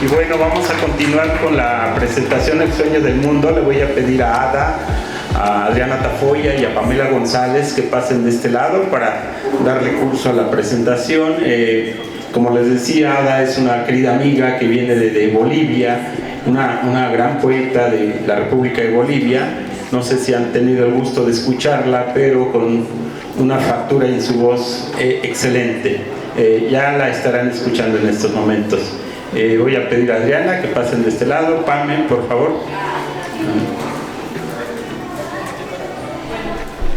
Y bueno, vamos a continuar con la presentación El Sueño del Mundo. Le voy a pedir a Ada, a Adriana Tafoya y a Pamela González que pasen de este lado para darle curso a la presentación. Como les decía, Ada es una querida amiga que viene de Bolivia, una gran poeta de la República de Bolivia. No sé si han tenido el gusto de escucharla, pero con una factura en su voz excelente. Ya la estarán escuchando en estos momentos. Voy a pedir a Adriana que pasen de este lado. Pame, por favor.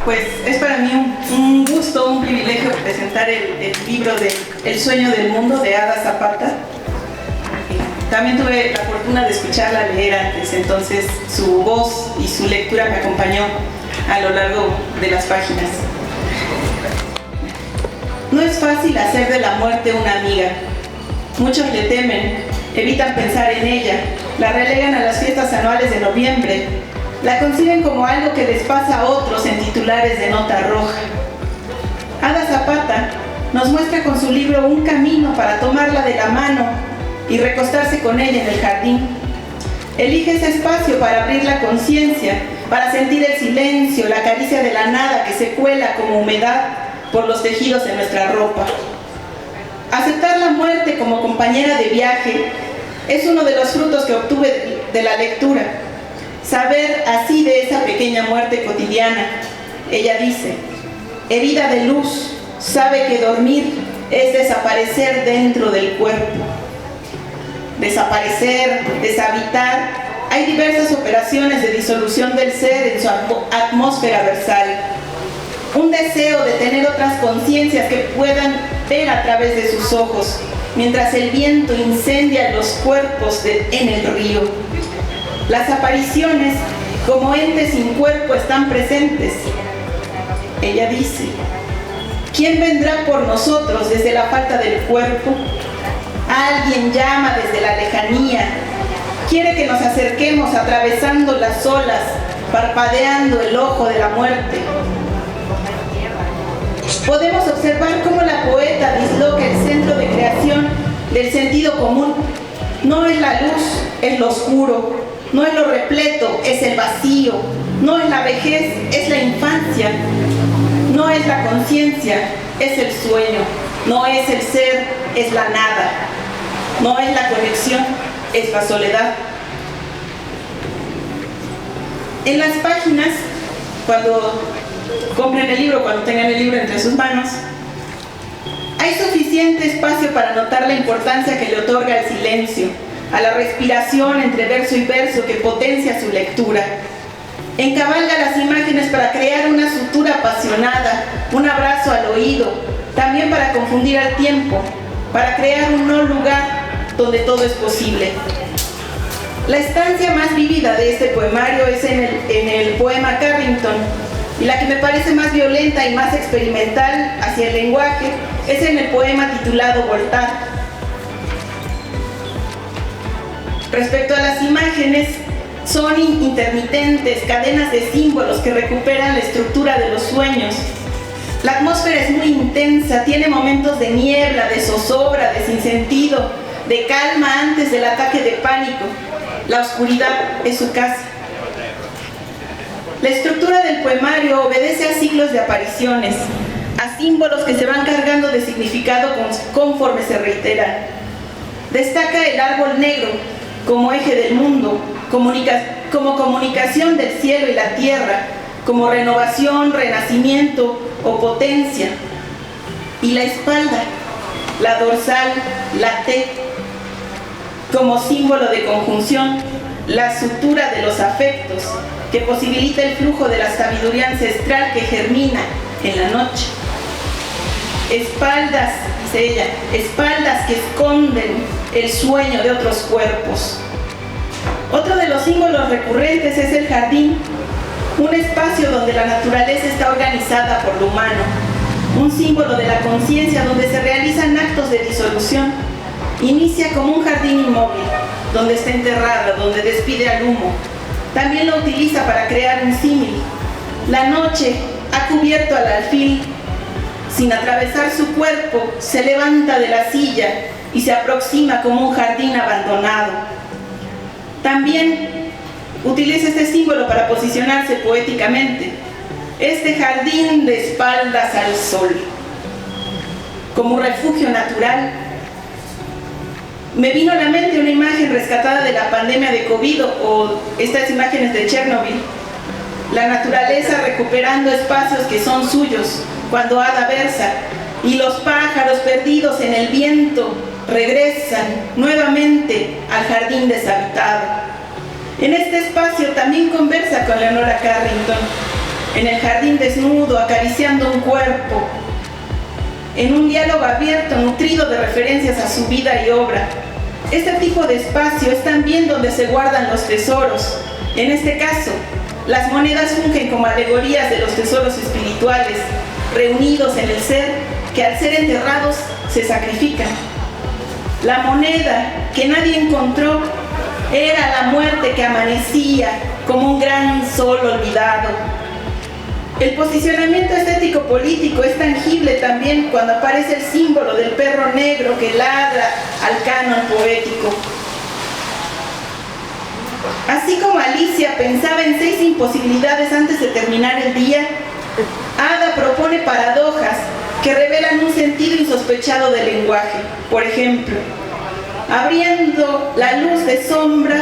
Pues es para mí un gusto, un privilegio presentar el libro de El Sueño del Mundo de Ada Zapata. También tuve la fortuna de escucharla leer antes, entonces su voz y su lectura me acompañó a lo largo de las páginas. No es fácil hacer de la muerte una amiga. Muchos le temen, evitan pensar en ella, la relegan a las fiestas anuales de noviembre, la conciben como algo que les pasa a otros en titulares de nota roja. Ada Zapata nos muestra con su libro un camino para tomarla de la mano y recostarse con ella en el jardín. Elige ese espacio para abrir la conciencia, para sentir el silencio, la caricia de la nada que se cuela como humedad por los tejidos de nuestra ropa. Aceptar la muerte como compañera de viaje es uno de los frutos que obtuve de la lectura. Saber así de esa pequeña muerte cotidiana. Ella dice: herida de luz, sabe que dormir es desaparecer dentro del cuerpo. Desaparecer, deshabitar. Hay diversas operaciones de disolución del ser en su atmósfera versal. Un deseo de tener otras conciencias que puedan ver a través de sus ojos, mientras el viento incendia los cuerpos en el río. Las apariciones, como entes sin cuerpo, están presentes. Ella dice: ¿quién vendrá por nosotros desde la falta del cuerpo? Alguien llama desde la lejanía. Quiere que nos acerquemos atravesando las olas, parpadeando el ojo de la muerte. Podemos observar cómo la poeta disloca el centro de creación del sentido común. No es la luz, es lo oscuro. No es lo repleto, es el vacío. No es la vejez, es la infancia. No es la conciencia, es el sueño. No es el ser, es la nada. No es la conexión, es la soledad. En las páginas, cuando compren el libro, cuando tengan el libro entre sus manos, hay suficiente espacio para notar la importancia que le otorga el silencio, a la respiración entre verso y verso que potencia su lectura. Encabalga las imágenes para crear una sutura apasionada, un abrazo al oído, también para confundir al tiempo, para crear un no lugar donde todo es posible. La estancia más vívida de este poemario es en el poema Carrington, y la que me parece más violenta y más experimental hacia el lenguaje es en el poema titulado Voltar. Respecto a las imágenes, son intermitentes, cadenas de símbolos que recuperan la estructura de los sueños. La atmósfera es muy intensa, tiene momentos de niebla, de zozobra, de sinsentido, de calma antes del ataque de pánico. La oscuridad es su casa. La estructura del poemario obedece a ciclos de apariciones, a símbolos que se van cargando de significado conforme se reiteran. Destaca el árbol negro como eje del mundo, como comunicación del cielo y la tierra, como renovación, renacimiento o potencia. Y la espalda, la dorsal, la T, como símbolo de conjunción, la sutura de los afectos, que posibilita el flujo de la sabiduría ancestral que germina en la noche. Espaldas, dice ella, espaldas que esconden el sueño de otros cuerpos. Otro de los símbolos recurrentes es el jardín, un espacio donde la naturaleza está organizada por lo humano, un símbolo de la conciencia donde se realizan actos de disolución. Inicia como un jardín inmóvil, donde está enterrada, donde despide al humo. También lo utiliza para crear un símil. La noche ha cubierto al alfil. Sin atravesar su cuerpo, se levanta de la silla y se aproxima como un jardín abandonado. También utiliza este símbolo para posicionarse poéticamente. Este jardín de espaldas al sol, como un refugio natural. Me vino a la mente una imagen rescatada de la pandemia de COVID o estas imágenes de Chernobyl. La naturaleza recuperando espacios que son suyos cuando Ada versa, y los pájaros perdidos en el viento regresan nuevamente al jardín deshabitado. En este espacio también conversa con Leonora Carrington, en el jardín desnudo, acariciando un cuerpo, en un diálogo abierto, nutrido de referencias a su vida y obra. Este tipo de espacio es también donde se guardan los tesoros. En este caso, las monedas fungen como alegorías de los tesoros espirituales, reunidos en el ser, que al ser enterrados se sacrifican. La moneda que nadie encontró era la muerte que amanecía como un gran sol olvidado. El posicionamiento estético-político es tangible también cuando aparece el símbolo del perro negro que ladra al canon poético. Así como Alicia pensaba en 6 imposibilidades antes de terminar el día, Ada propone paradojas que revelan un sentido insospechado del lenguaje. Por ejemplo, abriendo la luz de sombra,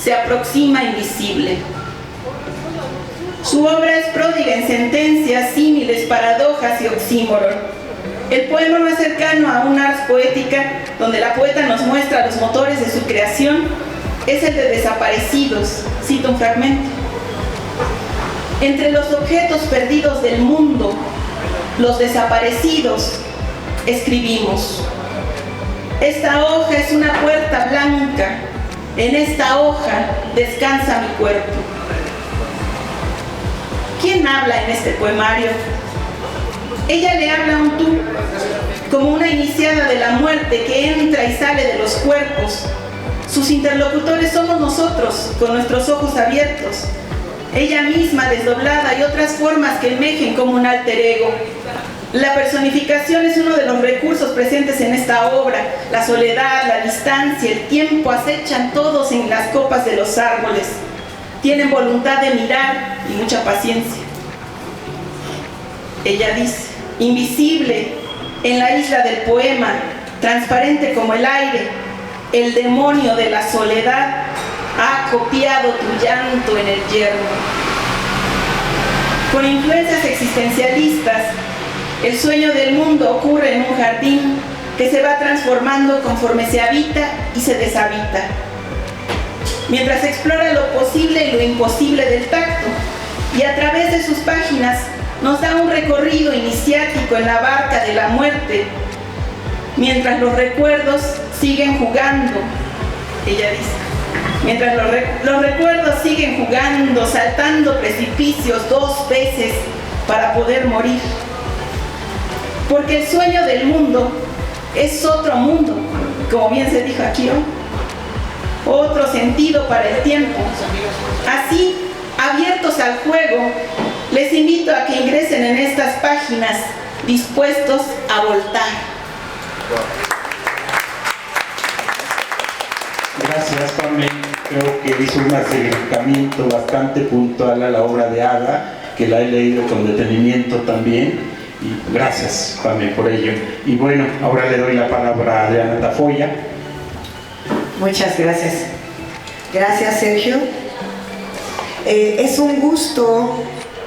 se aproxima invisible. Su obra es pródiga en sentencias, símiles, paradojas y oxímoron. El poema más cercano a un ars poética, donde la poeta nos muestra los motores de su creación, es el de Desaparecidos. Cito un fragmento. Entre los objetos perdidos del mundo, los desaparecidos, escribimos. Esta hoja es una puerta blanca, en esta hoja descansa mi cuerpo. ¿Quién habla en este poemario? Ella le habla a un tú, como una iniciada de la muerte que entra y sale de los cuerpos. Sus interlocutores somos nosotros, con nuestros ojos abiertos. Ella misma desdoblada y otras formas que emergen como un alter ego. La personificación es uno de los recursos presentes en esta obra. La soledad, la distancia, el tiempo acechan todos en las copas de los árboles. Tienen voluntad de mirar y mucha paciencia. Ella dice, invisible en la isla del poema, transparente como el aire, el demonio de la soledad ha copiado tu llanto en el yermo. Con influencias existencialistas, el sueño del mundo ocurre en un jardín que se va transformando conforme se habita y se deshabita, mientras explora lo posible y lo imposible del tacto, y a través de sus páginas nos da un recorrido iniciático en la barca de la muerte, mientras los recuerdos siguen jugando, ella dice, mientras los recuerdos siguen jugando, saltando precipicios 2 veces para poder morir. Porque el sueño del mundo es otro mundo, como bien se dijo aquí hoy, otro sentido para el tiempo. Así, abiertos al juego, les invito a que ingresen en estas páginas dispuestos a voltar. Gracias, Pame. Creo que hizo un acercamiento bastante puntual a la obra de Ada, que la he leído con detenimiento también. Y gracias, Pame, por ello. Y bueno, ahora le doy la palabra a Adriana Tafoya. Muchas gracias. Gracias, Sergio. Es un gusto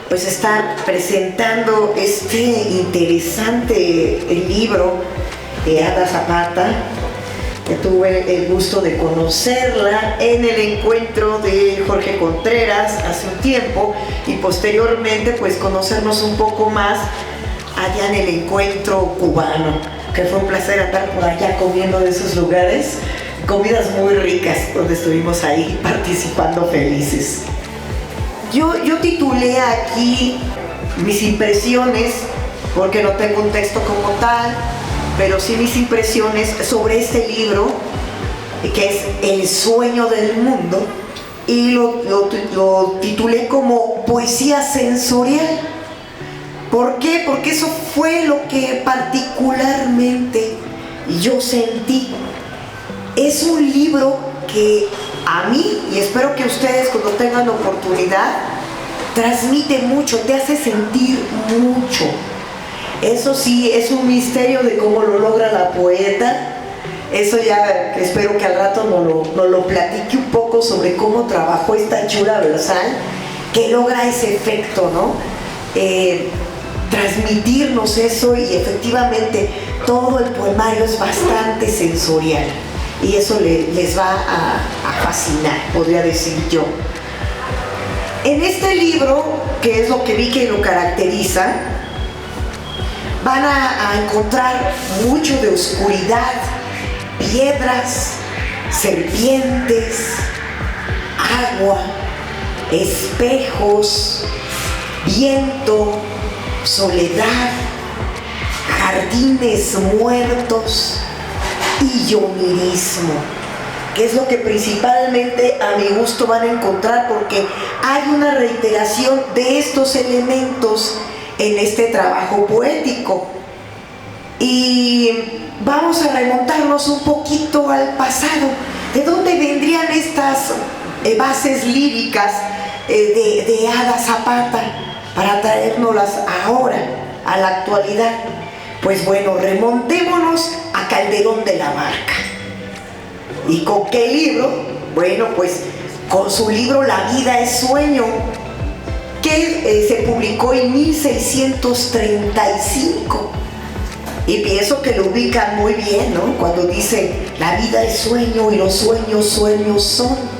pues estar presentando este interesante libro de Ada Zapata. Tuve el gusto de conocerla en el encuentro de Jorge Contreras hace un tiempo y posteriormente pues conocernos un poco más allá en el encuentro cubano, que fue un placer andar por allá comiendo de esos lugares, comidas muy ricas, donde estuvimos ahí participando felices. Yo titulé aquí mis impresiones, porque no tengo un texto como tal, pero sí mis impresiones sobre este libro, que es El sueño del mundo, y lo titulé como poesía sensorial. ¿Por qué? Porque eso fue lo que particularmente yo sentí. Es un libro que a mí, y espero que ustedes cuando tengan oportunidad, transmite mucho, te hace sentir mucho. Eso sí, es un misterio de cómo lo logra la poeta. Eso ya espero que al rato nos lo platique un poco sobre cómo trabajó esta hechura versal que logra ese efecto, ¿no? Transmitirnos eso, y efectivamente todo el poemario es bastante sensorial y eso les va a fascinar, podría decir yo. En este libro, que es lo que vi que lo caracteriza, van a encontrar mucho de oscuridad, piedras, serpientes, agua, espejos, viento, soledad, jardines muertos y yo mismo, que es lo que principalmente a mi gusto van a encontrar, porque hay una reiteración de estos elementos en este trabajo poético. Y vamos a remontarnos un poquito al pasado. ¿De dónde vendrían estas bases líricas de Ada Zapata para traérnoslas ahora, a la actualidad? Pues bueno, remontémonos a Calderón de la Barca. ¿Y con qué libro? Bueno, pues con su libro La vida es sueño, que se publicó en 1635. Y pienso que lo ubican muy bien, ¿no? Cuando dice, la vida es sueño y los sueños, sueños son.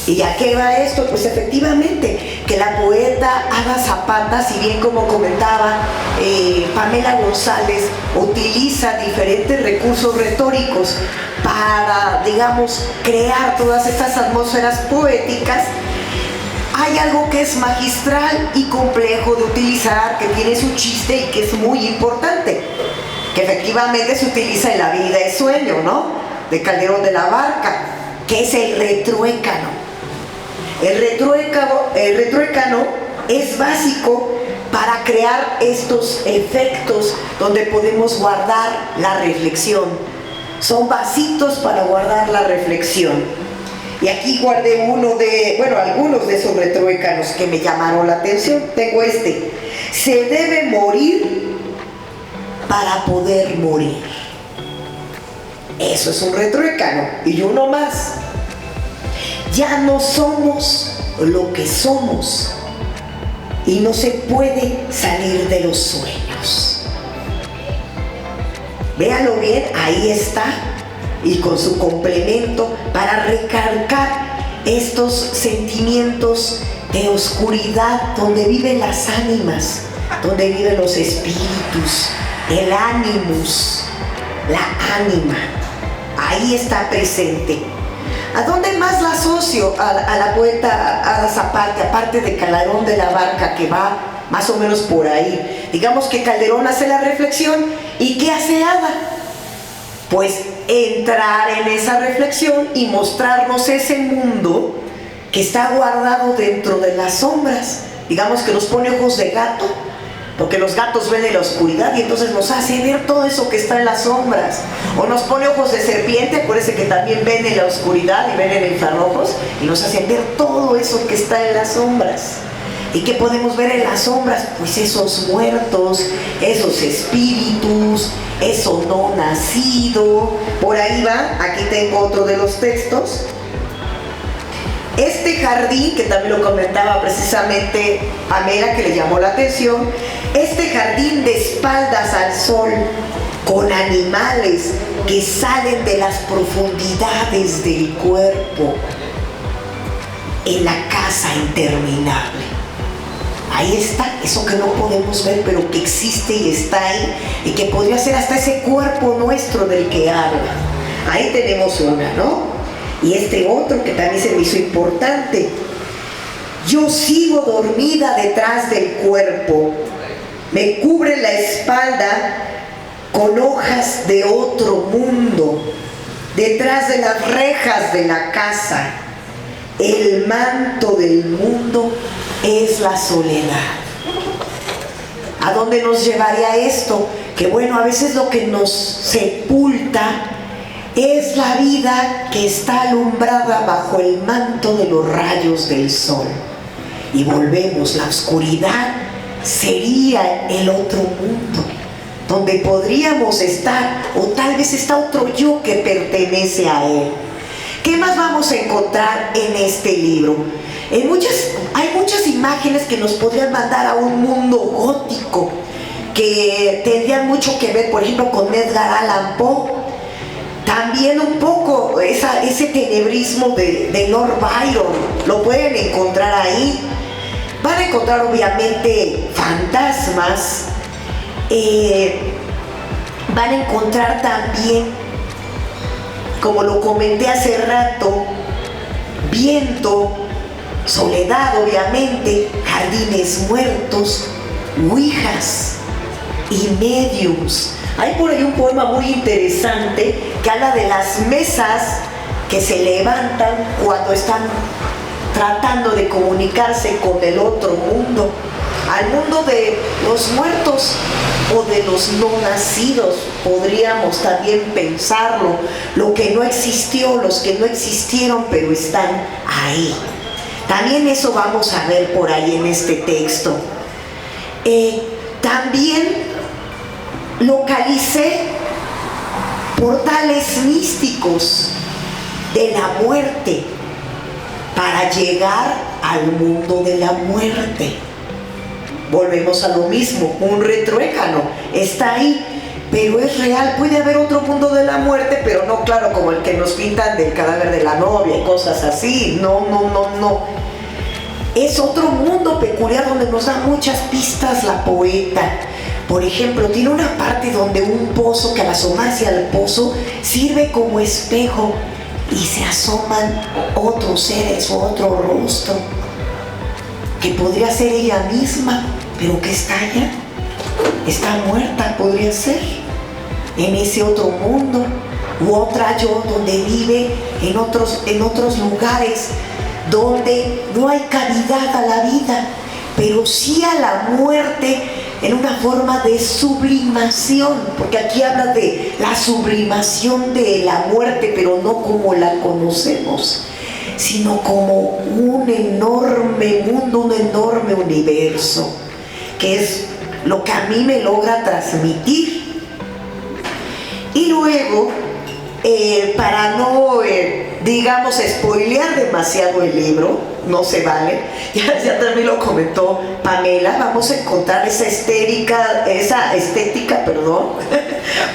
¿Y a qué va esto? Pues efectivamente, que la poeta Ada Zapata, si bien como comentaba Pamela González, utiliza diferentes recursos retóricos para, digamos, crear todas estas atmósferas poéticas, hay algo que es magistral y complejo de utilizar, que tiene su chiste y que es muy importante, que efectivamente se utiliza en La vida es sueño, ¿no? De Calderón de la Barca, que es el retruécano. El retruécano es básico para crear estos efectos donde podemos guardar la reflexión. Son vasitos para guardar la reflexión. Y aquí guardé algunos de esos retruécanos que me llamaron la atención. Tengo este. Se debe morir para poder morir. Eso es un retruécano. Y uno más. Ya no somos lo que somos y no se puede salir de los sueños. Véanlo bien, ahí está. Y con su complemento para recalcar estos sentimientos de oscuridad donde viven las ánimas, donde viven los espíritus, el ánimus, la ánima. Ahí está presente. ¿A dónde más la asocio a la poeta Ada Zapata, aparte de Calderón de la Barca, que va más o menos por ahí? Digamos que Calderón hace la reflexión, ¿y qué hace Ada? Pues entrar en esa reflexión y mostrarnos ese mundo que está guardado dentro de las sombras. Digamos que nos pone ojos de gato, porque los gatos ven en la oscuridad y entonces nos hace ver todo eso que está en las sombras. O nos pone ojos de serpiente, acuérdense que también ven en la oscuridad y ven en infrarrojos, y nos hace ver todo eso que está en las sombras. ¿Y qué podemos ver en las sombras? Pues esos muertos, esos espíritus, eso no nacido. Por ahí va, aquí tengo otro de los textos. Este jardín, que también lo comentaba precisamente Pamela, que le llamó la atención, este jardín de espaldas al sol, con animales que salen de las profundidades del cuerpo, en la casa interminable. Ahí está, eso que no podemos ver, pero que existe y está ahí, y que podría ser hasta ese cuerpo nuestro del que habla. Ahí tenemos una, ¿no? Y este otro que también se me hizo importante. Yo sigo dormida detrás del cuerpo, me cubre la espalda con hojas de otro mundo, detrás de las rejas de la casa. El manto del mundo es la soledad. ¿A dónde nos llevaría esto? que bueno, a veces lo que nos sepulta es la vida que está alumbrada bajo el manto de los rayos del sol. Y volvemos, la oscuridad sería el otro mundo, donde podríamos estar, o tal vez está otro yo que pertenece a él. ¿Qué más vamos a encontrar en este libro? Hay muchas imágenes que nos podrían mandar a un mundo gótico, que tendrían mucho que ver, por ejemplo, con Edgar Allan Poe. También un poco ese tenebrismo de Lord Byron, lo pueden encontrar ahí. Van a encontrar obviamente fantasmas, van a encontrar también, como lo comenté hace rato, viento, soledad obviamente, jardines muertos, ouijas y mediums. Hay por ahí un poema muy interesante que habla de las mesas que se levantan cuando están tratando de comunicarse con el otro mundo, al mundo de los muertos o de los no nacidos, podríamos también pensarlo, lo que no existió, los que no existieron pero están ahí. También eso vamos a ver por ahí en este texto. También localicé portales místicos de la muerte para llegar al mundo de la muerte. Volvemos a lo mismo, un retruécano está ahí, pero es real. Puede haber otro mundo de la muerte, pero no, claro, como el que nos pintan del cadáver de la novia y cosas así. No. Es otro mundo peculiar donde nos da muchas pistas la poeta. Por ejemplo, tiene una parte donde un pozo, que al asomarse al pozo sirve como espejo y se asoman otros seres o otro rostro, que podría ser ella misma, pero que está allá, está muerta, podría ser, en ese otro mundo, u otra yo donde vive en otros lugares donde no hay cavidad a la vida, pero sí a la muerte, en una forma de sublimación, porque aquí habla de la sublimación de la muerte, pero no como la conocemos, sino como un enorme mundo, un enorme universo, que es lo que a mí me logra transmitir. Y luego, para no, digamos, spoilear demasiado el libro, no se vale, ya también lo comentó Pamela, vamos a encontrar esa estética,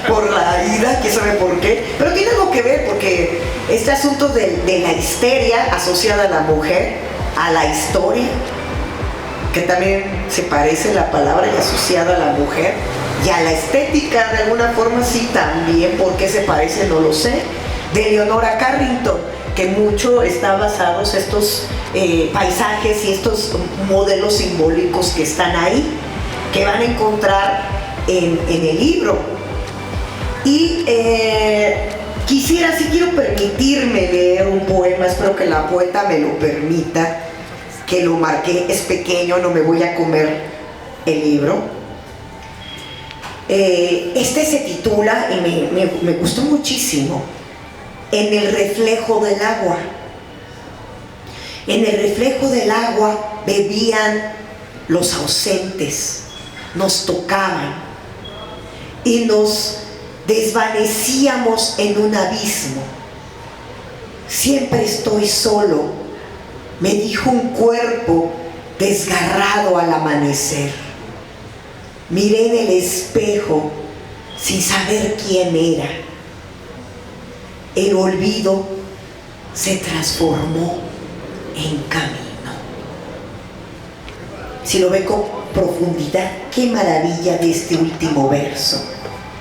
por la ida, quién sabe por qué, pero tiene algo que ver, porque este asunto de la histeria asociada a la mujer, a la historia, que también se parece la palabra y asociada a la mujer, y a la estética de alguna forma sí también, ¿por qué se parece? No lo sé, de Leonora Carrington, que mucho están basados estos paisajes y estos modelos simbólicos que están ahí, que van a encontrar en el libro. Y quiero permitirme leer un poema, espero que la poeta me lo permita, que lo marqué, es pequeño, no me voy a comer el libro. Este se titula, y me gustó muchísimo, En el reflejo del agua. En el reflejo del agua bebían los ausentes, nos tocaban y nos desvanecíamos en un abismo. Siempre estoy solo, me dijo un cuerpo desgarrado al amanecer. Miré en el espejo sin saber quién era. El olvido se transformó en camino. Si lo ve con profundidad, qué maravilla de este último verso.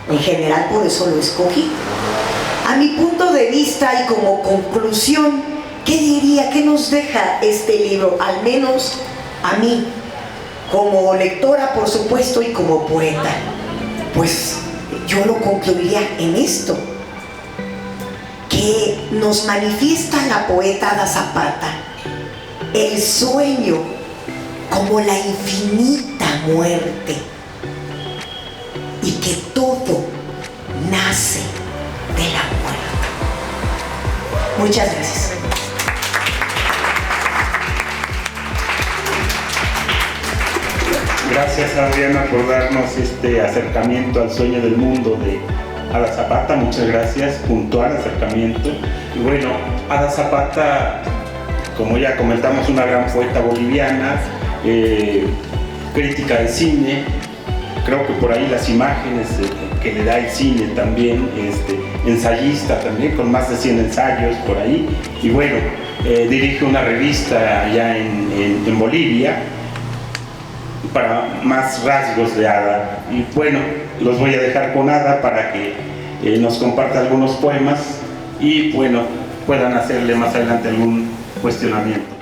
En general, por eso lo escogí. A mi punto de vista y como conclusión, ¿qué diría? ¿Qué nos deja este libro? Al menos a mí, como lectora, por supuesto, y como poeta. Pues yo lo concluiría en esto, que nos manifiesta la poeta Ada Zapata el sueño como la infinita muerte, y que todo nace de la muerte. Muchas gracias. Gracias, Adriana, por darnos este acercamiento al sueño del mundo de Ada Zapata. Muchas gracias, puntual acercamiento. Y bueno, Ada Zapata, como ya comentamos, una gran poeta boliviana, crítica de cine. Creo que por ahí las imágenes que le da el cine también, ensayista también, con más de 100 ensayos por ahí. Y bueno, dirige una revista allá en Bolivia para más rasgos de Ada. Y bueno, los voy a dejar con Ada para que nos comparta algunos poemas y bueno, puedan hacerle más adelante algún cuestionamiento.